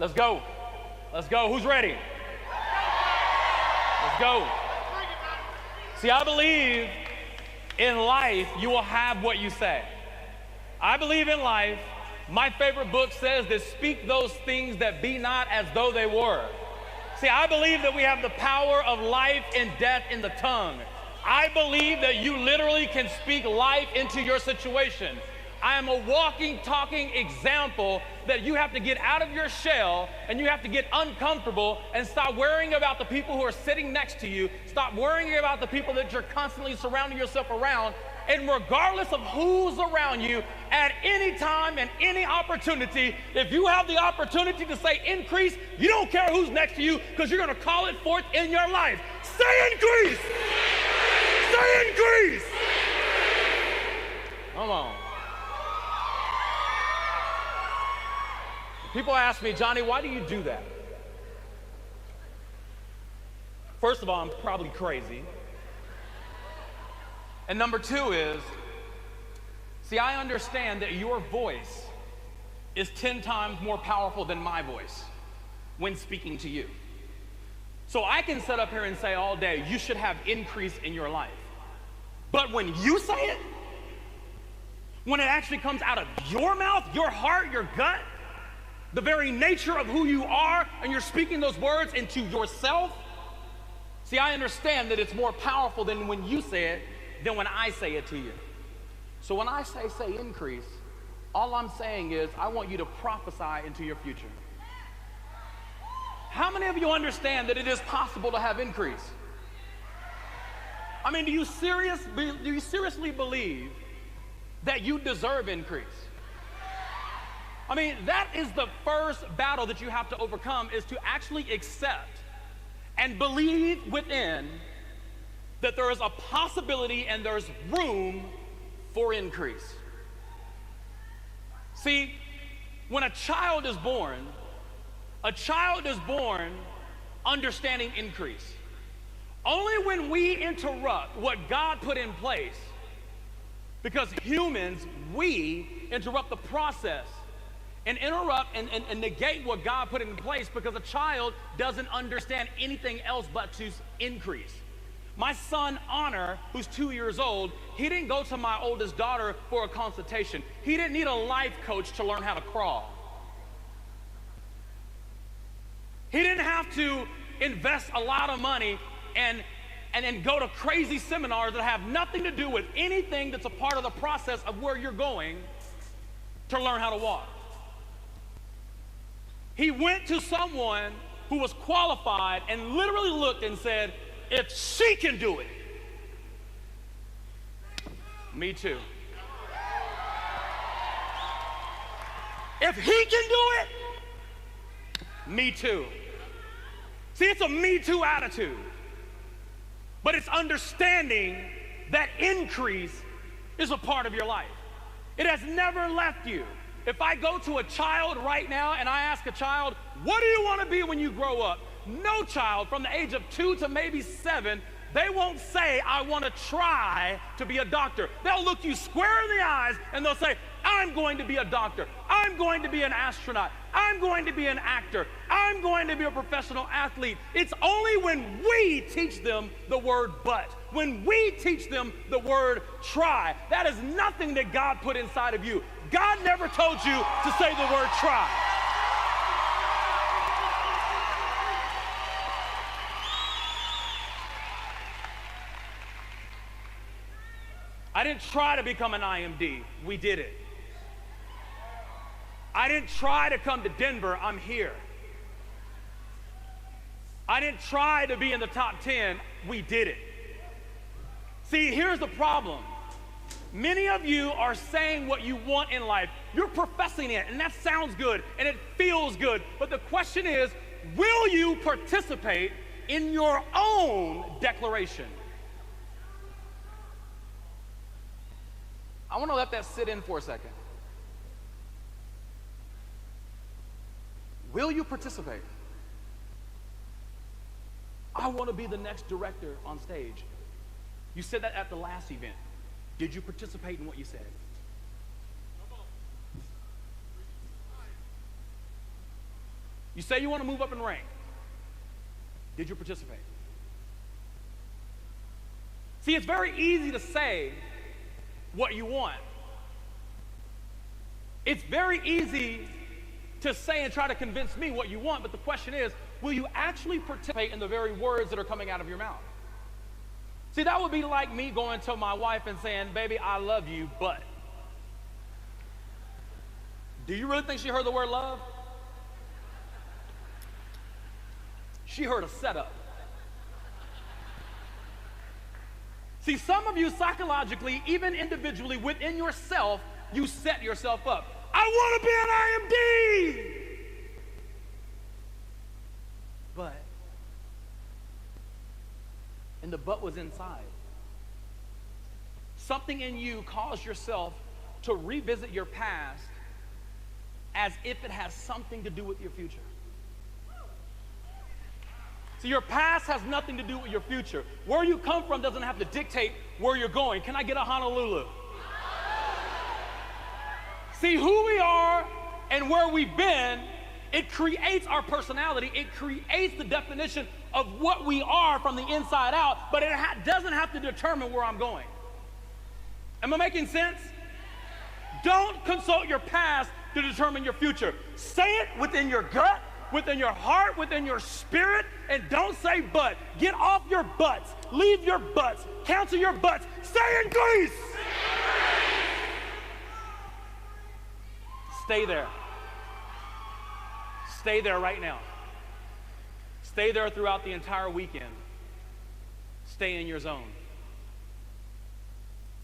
Let's go. Let's go. Who's ready? Let's go. See, I believe in life you will have what you say. I believe in life, my favorite book says that speak those things that be not as though they were. See, I believe that we have the power of life and death in the tongue. I believe that you literally can speak life into your situation. I am a walking, talking example that you have to get out of your shell and you have to get uncomfortable and stop worrying about the people who are sitting next to you. Stop worrying about the people that you're constantly surrounding yourself around. And regardless of who's around you, at any time and any opportunity, if you have the opportunity to say increase, you don't care who's next to you because you're going to call it forth in your life. Say increase! Say increase! Come on. People ask me, Johnny, why do you do that? First of all, I'm probably crazy. And number two is, see, I understand that your voice is 10 times more powerful than my voice when speaking to you. So I can sit up here and say all day, you should have increase in your life. But when you say it, when it actually comes out of your mouth, your heart, your gut, the very nature of who you are, and you're speaking those words into yourself, see, I understand that it's more powerful than when you say it than when I say it to you. So when I say increase, all I'm saying is I want you to prophesy into your future. How many of you understand that it is possible to have increase? I mean, do you seriously believe that you deserve increase? I mean, that is the first battle that you have to overcome, is to actually accept and believe within that there is a possibility and there's room for increase. See, when a child is born understanding increase. Only when we interrupt what God put in place, because humans, we interrupt the process and interrupt and negate what God put in place, because a child doesn't understand anything else but to increase. My son, Honor, who's 2 years old, he didn't go to my oldest daughter for a consultation. He didn't need a life coach to learn how to crawl. He didn't have to invest a lot of money and then go to crazy seminars that have nothing to do with anything that's a part of the process of where you're going to learn how to walk. He went to someone who was qualified and literally looked and said, if she can do it, me too. If he can do it, me too. See, it's a me too attitude. But it's understanding that increase is a part of your life. It has never left you. If I go to a child right now and I ask a child, what do you want to be when you grow up? No child from the age of 2 to maybe 7, they won't say, I want to try to be a doctor. They'll look you square in the eyes and they'll say, I'm going to be a doctor. I'm going to be an astronaut. I'm going to be an actor. I'm going to be a professional athlete. It's only when we teach them the word but, when we teach them the word try. That is nothing that God put inside of you. God never told you to say the word try. I didn't try to become an IMD. We did it. I didn't try to come to Denver. I'm here. I didn't try to be in the top 10. We did it. See, here's the problem. Many of you are saying what you want in life. You're professing it, and that sounds good, and it feels good. But the question is, will you participate in your own declaration? I want to let that sit in for a second. Will you participate? I want to be the next director on stage. You said that at the last event. Did you participate in what you said? You say you want to move up in rank. Did you participate? See, it's very easy to say what you want. It's very easy to say and try to convince me what you want, but the question is, will you actually participate in the very words that are coming out of your mouth? See, that would be like me going to my wife and saying, baby, I love you, but. Do you really think she heard the word love? She heard a setup. See, some of you psychologically, even individually within yourself, you set yourself up. I want to be an IMD! But, and the but was inside. Something in you caused yourself to revisit your past as if it has something to do with your future. So your past has nothing to do with your future. Where you come from doesn't have to dictate where you're going. Can I get a Honolulu? See, who we are and where we've been, it creates our personality. It creates the definition of what we are from the inside out, but it doesn't have to determine where I'm going. Am I making sense? Don't consult your past to determine your future. Say it within your gut, within your heart, within your spirit, and don't say but. Get off your butts. Leave your butts. Cancel your butts. Stay in Greece. Stay there. Stay there right now. Stay there throughout the entire weekend. Stay in your zone.